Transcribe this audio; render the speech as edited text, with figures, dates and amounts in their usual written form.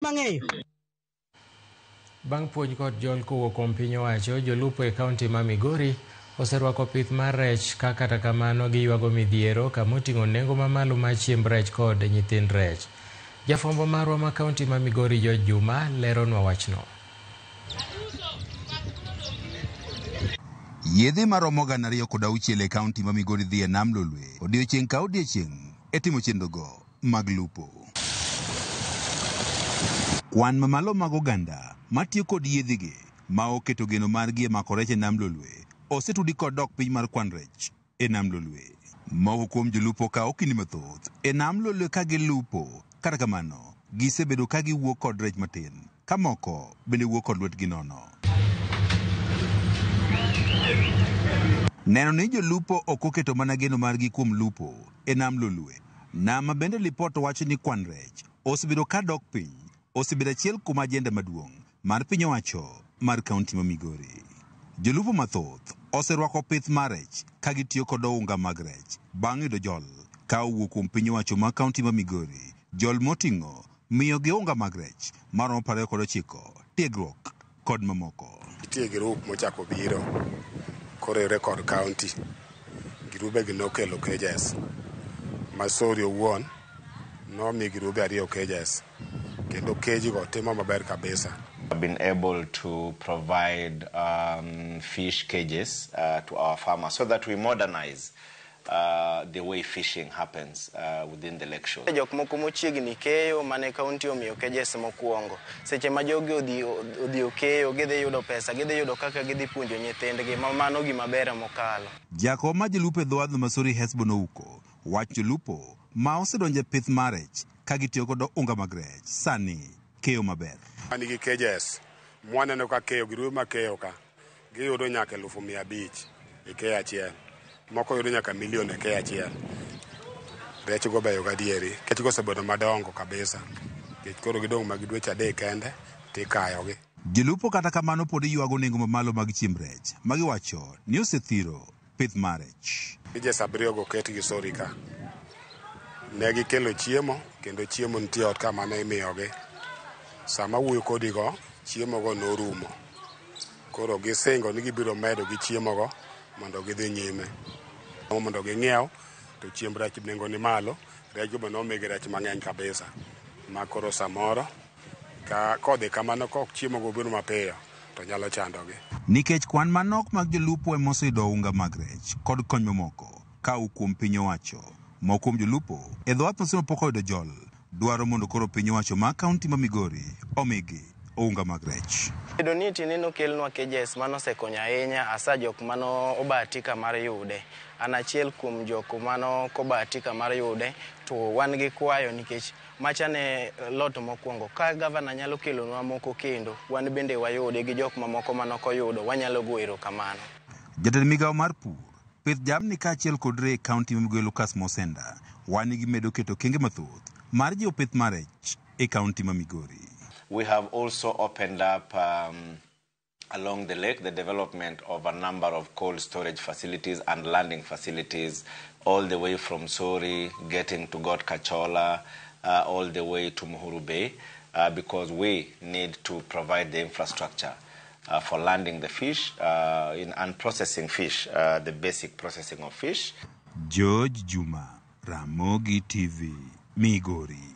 mang'eyo. Bang' puonj kod jol kowuok kuom piny owacho, jolupo e kaunti ma Migori oserwako pith mar rech ka kata kamano giywago midhiero kamoting'o nengo mamalo mar chiemb rech kod nyithind rech. Jafwambo marwa ma kaunti ma Migori George Juma leronwa wachno. Yedhe maromo 206 e kaunti ma Migori dhi e nam Lolwe odiechieng' ka odiechieng' e timo chenrogo mag lupo. Kwan mamalo mag oganda matiyo kod yedhigi ma oketo geno margi e mako rech e nam Lolwe osetudi kod dok piny mar kwan rech e nam Lolwe. Moko kuom jolupo kawo kinde mathoth e nam Lolwe ka gilupo, kata kamano gisebedo ka giwuok kod rech matin, ka moko bende wuok kod lwetgi nono. Neno ni jolupo ok oketo mana geno margi kuom lupo e nam Lolwe. Nama bende lipot wacho ni kwan rech osebedo ka dok piny, osebedo achiel kuom ajenda maduong' mar piny owacho mar kaunti ma Migori. Jolupo mathoth oserwako pith mar rech ka gitiyo kod ounga mag rech bang' yudo jol ka owuok kuom piny owacho mar kaunti ma Migori, jol moting'o miyo gi ounga mag rech maromo 29, tiegruok kod mamoko. Nitie grup mochako biro koro rekod kaunti. Girube gi nokelo cages. Masori owuon nomi girube 2 cages. Kendo keji go timo maber kabisa. I've been able to provide fish cages to our farmers so that we modernize the way fishing happens within the lakeshore. Jok moko mochiegni keyo mane kaunti omiyo cages mokuongo. Seche ma jogi odhi okeyo, gidhi yudo pesa, gidhi yudo kaka gidhi puonjo nyithindgi, mano gima ber mokalo. Jakom ma jolupo e dho wadh Masori Hesbon Ouko wacho lupo ma osedonje pith mar rech ka gitiyo kod unga mag rech sani keyo maber. Anigi cages mwaneno ka keyo girube ma keyo ka giyudo nyaka 500,000 e keyo achiel. Moko yudo nyaka milion e keyo achiel. Rech go beyo gadieri. Kech go osebedo madongo kabisa. Kech koro gidong' mag dweche 3 kende tikayogi. Jolupo kata kamano pod ywago nengo mamalo mag chiemb rech magiwacho ni osethiro pith mar rech. Cages 7 go ket gi Sori ka. Ne gikelo chiemo kendo chiemo nitie ot kama ne imiyogi. Sama wuoyo kodi go, chiemo go norumo. Koro gisingo ni gibiro medo gi chiemo go mondo gidhi nyime. Mondo ging'iew to chiemb rech nengo ni malo, rech go nomigi rech mang'eny kabisa. Ma koro samoro ka kodhi kamano kok chiemo go biro mapiyo to nyalo chandogi. Nikech kwan manok mag jolupo emoseyudo unga mag rech kod kony mamoko ka kuom piny owacho. Moko kuom jolupo e dho wath Maseno pok oyudo jol dwaro mondo koro piny owacho ma kaunti ma Migori omigi ounga mag rech. Bedo ni tineno kelnwa cages mano osekonyo ahinya asa jok mano obahatika mar yude. An achiel kuom jok mano kobahatika mar yude to wan gi kwayo nikech machane lot mokwongo. Ka gavana nyalo kelonwa moko kendo wan bende wayude gi jok mamoko manoko yudo wanyalo go erokamano. Jatend migawo mar pur, pith jamni kaachiel kod rech kaunti ma Migori Lucas Mosenda wan gi medo keto kenge mathoth mar jiwo pith mar rech e kaunti ma Migori. We have also opened up along the lake the development of a number of cold storage facilities and landing facilities all the way from Sori, getting to God Kachola, all the way to Muhuru Bay, because we need to provide the infrastructure for landing the fish and processing fish, the basic processing of fish. George Juma, Ramogi TV, Migori.